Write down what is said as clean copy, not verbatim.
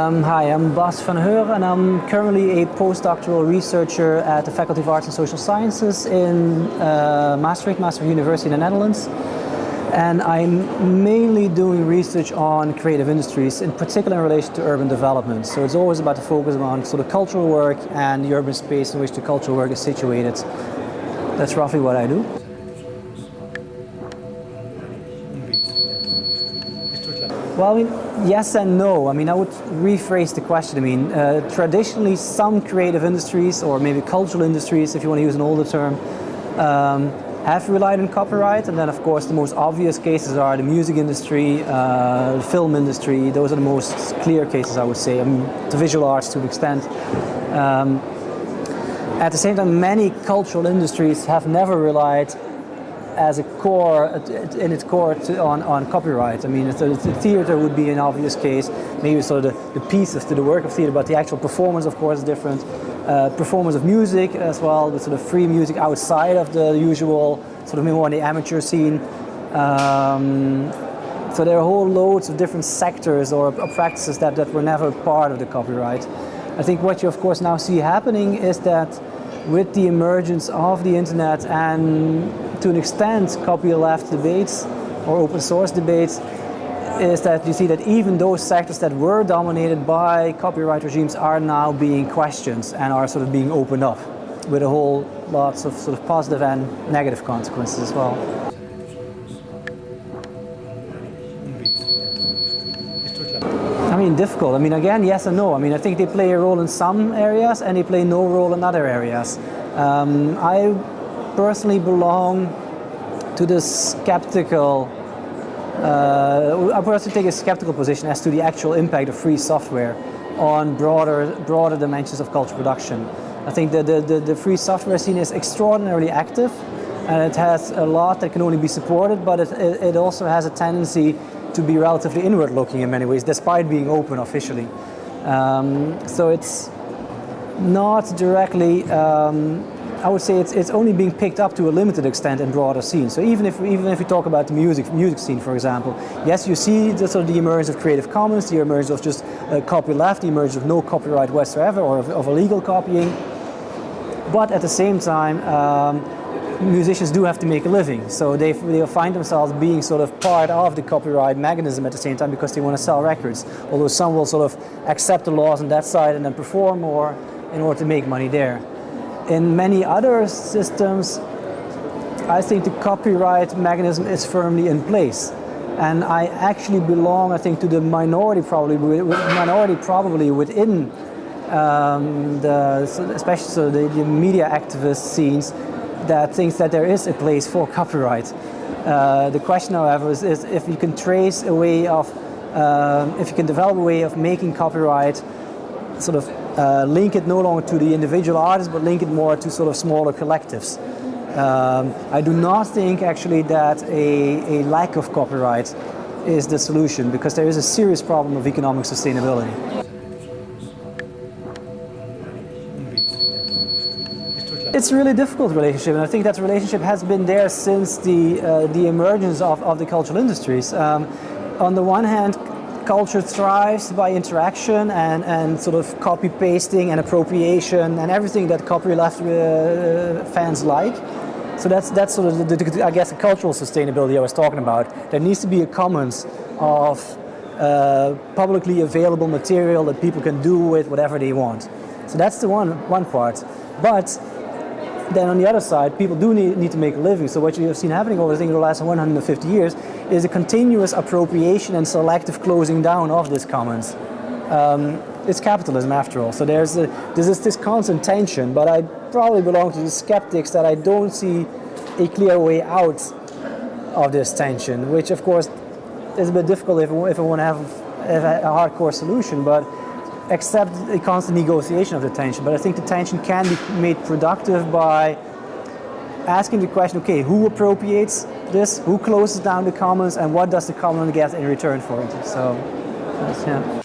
Hi, I'm Bas van Heur and I'm currently a postdoctoral researcher at the Faculty of Arts and Social Sciences in Maastricht University in the Netherlands. And I'm mainly doing research on creative industries, in particular in relation to urban development. So it's always about the focus on sort of cultural work and the urban space in which the cultural work is situated. That's roughly what I do. Well, I mean, yes and no. I mean, I would rephrase the question. I mean, traditionally some creative industries, or maybe cultural industries, if you want to use an older term, have relied on copyright. And then, of course, the most obvious cases are the music industry, the film industry. Those are the most clear cases, I would say. I mean, the visual arts to an extent. At the same time, many cultural industries have never relied as a core, in its core, on copyright. I mean, the theater would be an obvious case, maybe sort of the pieces to the work of theater, but the actual performance, of course, is different. Performance of music as well, with sort of free music outside of the usual, sort of more on the amateur scene. So there are whole loads of different sectors or practices that were never part of the copyright. I think what you, of course, now see happening is that with the emergence of the internet and to an extent copyleft debates or open source debates, is that you see that even those sectors that were dominated by copyright regimes are now being questioned and are sort of being opened up with a whole lots of sort of positive and negative consequences as well. I mean, difficult. I mean, again, yes and no. I mean, I think they play a role in some areas and they play no role in other areas. I personally belong to the skeptical, I personally take a skeptical position as to the actual impact of free software on broader dimensions of cultural production. I think that the free software scene is extraordinarily active and it has a lot that can only be supported, but it also has a tendency to be relatively inward-looking in many ways, despite being open officially. So it's not directly, I would say it's only being picked up to a limited extent in broader scenes. So even if we talk about the music scene, for example, yes, you see the sort of the emergence of Creative Commons, the emergence of just copyleft, the emergence of no copyright whatsoever, or of illegal copying. But at the same time, musicians do have to make a living, so they'll find themselves being sort of part of the copyright mechanism at the same time because they want to sell records. Although some will sort of accept the laws on that side and then perform more in order to make money there. In many other systems, I think the copyright mechanism is firmly in place. And I actually belong, I think, to the minority probably within especially the media activist scenes that thinks that there is a place for copyright. The question, however, is if you can trace a way of, if you can develop a way of making copyright sort of link it no longer to the individual artist, but link it more to sort of smaller collectives. I do not think actually that a lack of copyright is the solution, because there is a serious problem of economic sustainability. It's a really difficult relationship, and I think that relationship has been there since the emergence of the cultural industries. On the one hand, culture thrives by interaction and sort of copy pasting and appropriation and everything that copyleft fans like. So that's sort of I guess the cultural sustainability I was talking about. There needs to be a commons of publicly available material that people can do with whatever they want. So that's the one part. But then on the other side, people do need to make a living. So what you have seen happening over the last 150 years is a continuous appropriation and selective closing down of this commons. It's capitalism after all. So there's this constant tension, but I probably belong to the skeptics that I don't see a clear way out of this tension, which of course is a bit difficult if we want to have a hardcore solution, but accept a constant negotiation of the tension. But I think the tension can be made productive by asking the question, okay, who appropriates this, who closes down the commons, and what does the common get in return for it? So, yeah.